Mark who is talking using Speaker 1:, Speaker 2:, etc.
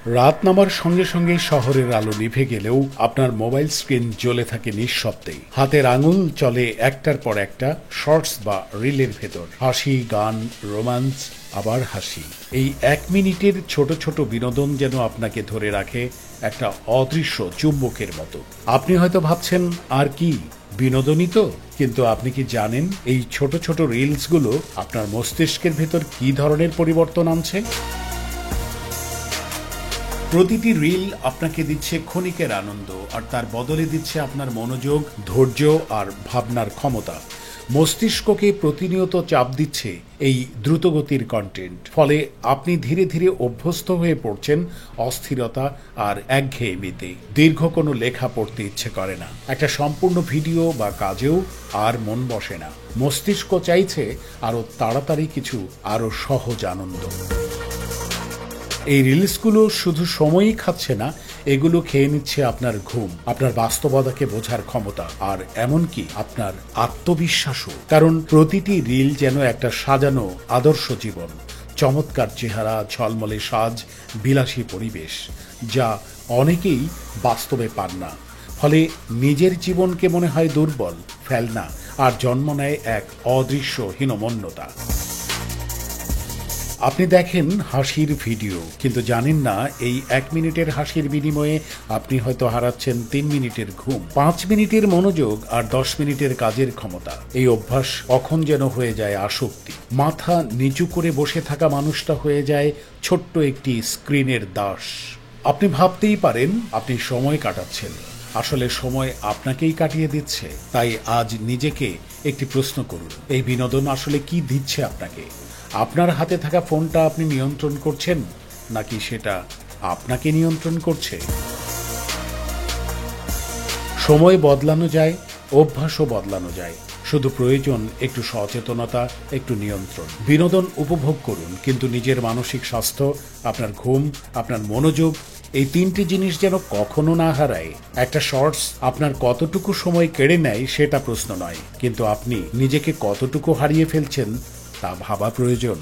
Speaker 1: রাত নামার সঙ্গে সঙ্গে শহরের আলো নিভে গেলেও আপনার মোবাইল স্ক্রিন জ্বলে থাকে নিঃশব্দেই। হাতের আঙুল চলে একটার পর একটা শর্টস বা রিলের ভেতর। হাসি, গান, রোমান্স, আবার হাসি। এই 1 মিনিটের ছোট ছোট বিনোদন যেন আপনাকে ধরে রাখে একটা অদৃশ্য চুম্বকের মতো। আপনি হয়তো ভাবছেন, আর কি, বিনোদনই তো। কিন্তু আপনি কি জানেন এই ছোট ছোট রিলসগুলো আপনার মস্তিষ্কের ভেতর কি ধরনের পরিবর্তন আনছে? প্রতিটি রিল আপনাকে দিচ্ছে ক্ষণিকের আনন্দ, আর তার বদলে দিচ্ছে আপনার মনোযোগ, ধৈর্য আর ভাবনার ক্ষমতা। মস্তিষ্ককে প্রতিনিয়ত চাপ দিচ্ছে এই দ্রুতগতির কন্টেন্ট। ফলে আপনি ধীরে ধীরে অভ্যস্ত হয়ে পড়ছেন অস্থিরতা আর একঘেয়েমিতে। দীর্ঘ কোনো লেখা পড়তে ইচ্ছে করে না, একটা সম্পূর্ণ ভিডিও বা কাজেও আর মন বসে না। মস্তিষ্ক চাইছে আরো তাড়াতাড়ি কিছু, আরো সহজ আনন্দ। এই রিলসগুলো শুধু সময়ই খাচ্ছে না, এগুলো খেয়ে নিচ্ছে আপনার ঘুম, আপনার বাস্তবতাকে বোঝার ক্ষমতা, আর এমনকি আপনার আত্মবিশ্বাসও। কারণ প্রতিটি রিল যেন একটা সাজানো আদর্শ জীবন, চমৎকার চেহারা, ঝলমলে সাজ, বিলাসী পরিবেশ, যা অনেকেই বাস্তবে পান না। ফলে নিজের জীবনকে মনে হয় দুর্বল, ফেলনা, আর জন্ম নেয় এক অদৃশ্য হীনমন্যতা। আপনি দেখেন হাসির ভিডিও, কিন্তু জানেন না এই 1 মিনিটের হাসির বিনিময়ে আপনি হয়তো হারাচ্ছেন 3 মিনিটের ঘুম, 5 মিনিটের মনোযোগ আর 10 মিনিটের কাজের ক্ষমতা। এই অভ্যাস কখন যেন হয়ে যায় আসক্তি। মাথা নিচু করে বসে থাকা মানুষটা হয়ে যায় ছোট্ট একটি স্ক্রিনের দাস। আপনি ভাবতেই পারেন আপনি সময় কাটাচ্ছেন, আসলে সময় আপনাকেই কাটিয়ে দিচ্ছে। তাই আজ নিজেকে একটি প্রশ্ন করুন, এই বিনোদন আসলে কি দিচ্ছে আপনাকে? আপনার হাতে থাকা ফোনটা আপনি নিয়ন্ত্রণ করছেন, নাকি সেটা আপনাকে নিয়ন্ত্রণ করছে? সময় বদলানো যায়, অভ্যাসও বদলানো যায়। শুধু প্রয়োজন একটু সচেতনতা, একটু নিয়ন্ত্রণ। বিনোদন উপভোগ করুন, কিন্তু নিজের মানসিক স্বাস্থ্য, আপনার ঘুম, আপনার মনোযোগ, এই 3টি জিনিস যেন কখনো না হারায়। একটা শর্টস আপনার কতটুকু সময় কেড়ে নেয় সেটা প্রশ্ন নয়, কিন্তু আপনি নিজেকে কতটুকু হারিয়ে ফেলছেন তা ভাবা প্রয়োজন।